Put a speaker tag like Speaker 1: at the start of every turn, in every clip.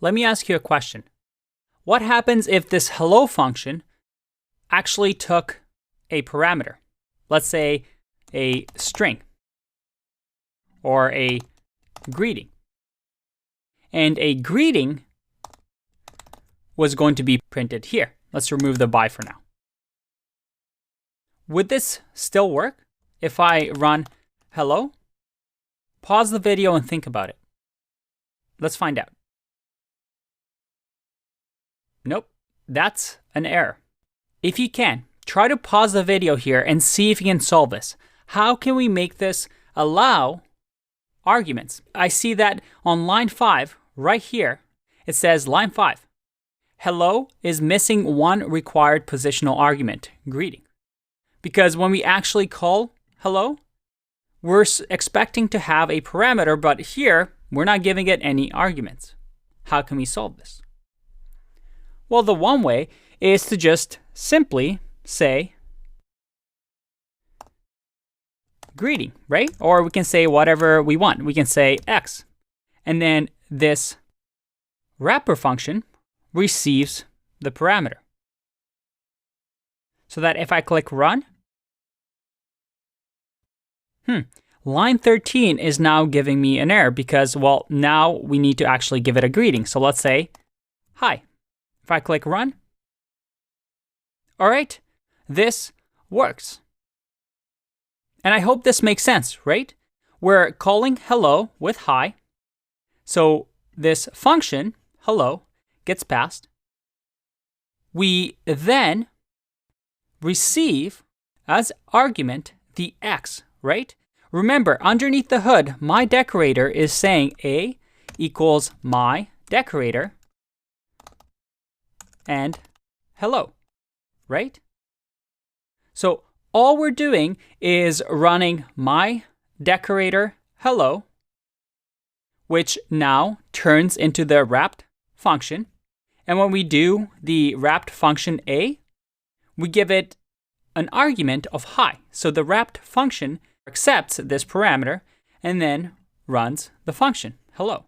Speaker 1: let me ask you a question. What happens if this hello function actually took a parameter? Let's say a string or a greeting. And a greeting was going to be printed here. Let's remove the by for now. Would this still work if I run hello? Pause the video and think about it. Let's find out. Nope, that's an error. If you can, try to pause the video here and see if you can solve this. How can we make this allow arguments? I see that on line 5, right here, it says line 5. Hello is missing one required positional argument, greeting. Because when we actually call hello, we're expecting to have a parameter, but here we're not giving it any arguments. How can we solve this? Well, the one way is to just simply say greeting, right? Or we can say whatever we want. We can say X. And then this wrapper function receives the parameter. So that if I click run, line 13 is now giving me an error because, well, now we need to actually give it a greeting. So let's say hi. If I click run, all right, this works. And I hope this makes sense, right? We're calling hello with hi. So this function, hello, gets passed. We then receive as argument the X, right? Remember, underneath the hood, my decorator is saying A equals my decorator and hello, right? So all we're doing is running my decorator hello, which now turns into the wrapped function. And when we do the wrapped function A, we give it an argument of hi. So the wrapped function accepts this parameter and then runs the function hello.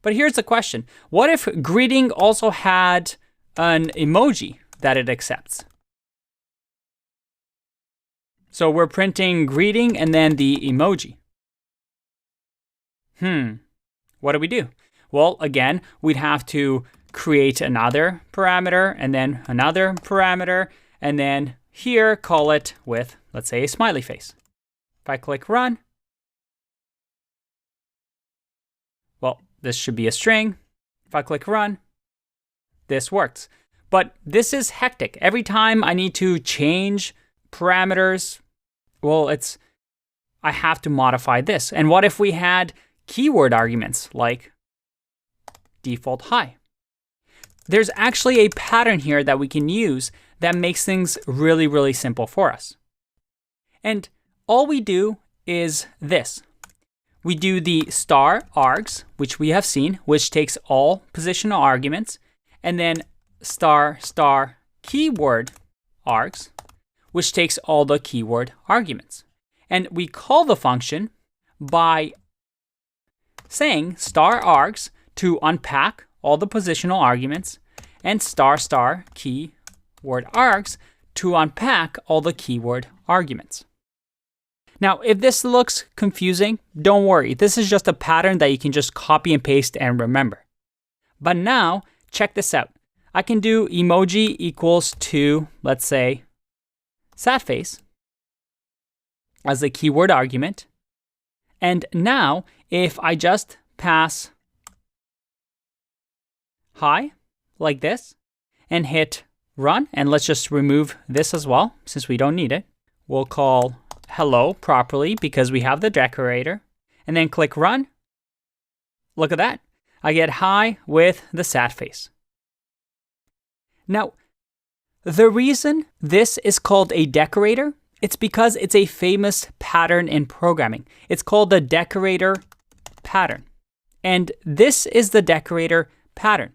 Speaker 1: But here's the question. What if greeting also had an emoji that it accepts? So we're printing greeting and then the emoji. What do we do? Well, again, we'd have to create another parameter and then another parameter and then here call it with, let's say, a smiley face. If I click run, well, this should be a string. If I click run, this works. But this is hectic. Every time I need to change parameters, well, I have to modify this. And what if we had keyword arguments like default hi? There's actually a pattern here that we can use that makes things really, really simple for us. And all we do is this. We do the star args, which we have seen, which takes all positional arguments, and then star keyword args, which takes all the keyword arguments. And we call the function by saying star args to unpack all the positional arguments and star keyword args to unpack all the keyword arguments. Now, if this looks confusing, don't worry. This is just a pattern that you can just copy and paste and remember. But now, check this out. I can do emoji equals to, let's say, sad face as a keyword argument. And now, if I just pass hi, like this, and hit run, and let's just remove this as well, since we don't need it. We'll call hello properly because we have the decorator, and then click run. Look at that. I get hi with the sad face. Now, the reason this is called a decorator, it's because it's a famous pattern in programming. It's called the decorator pattern. And this is the decorator pattern.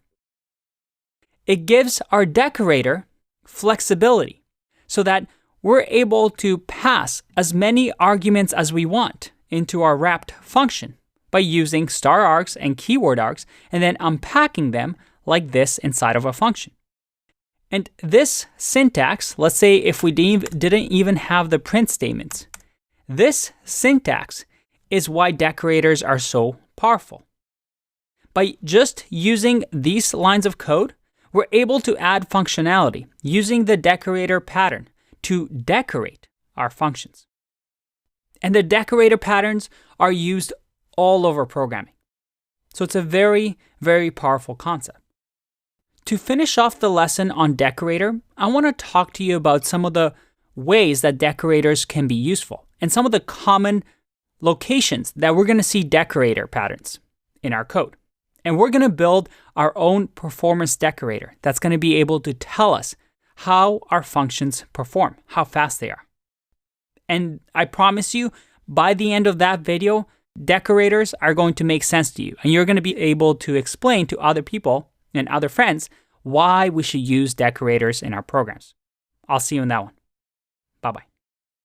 Speaker 1: It gives our decorator flexibility so that we're able to pass as many arguments as we want into our wrapped function. by using star args and keyword args and then unpacking them like this inside of a function. And this syntax, let's say if we didn't even have the print statements, this syntax is why decorators are so powerful. By just using these lines of code, we're able to add functionality using the decorator pattern to decorate our functions. And the decorator patterns are used all over programming. So it's a very, very powerful concept. To finish off the lesson on decorator, I want to talk to you about some of the ways that decorators can be useful and some of the common locations that we're going to see decorator patterns in our code. And we're going to build our own performance decorator that's going to be able to tell us how our functions perform, how fast they are. And I promise you, by the end of that video, decorators are going to make sense to you. And you're going to be able to explain to other people and other friends why we should use decorators in our programs. I'll see you in that one. Bye-bye.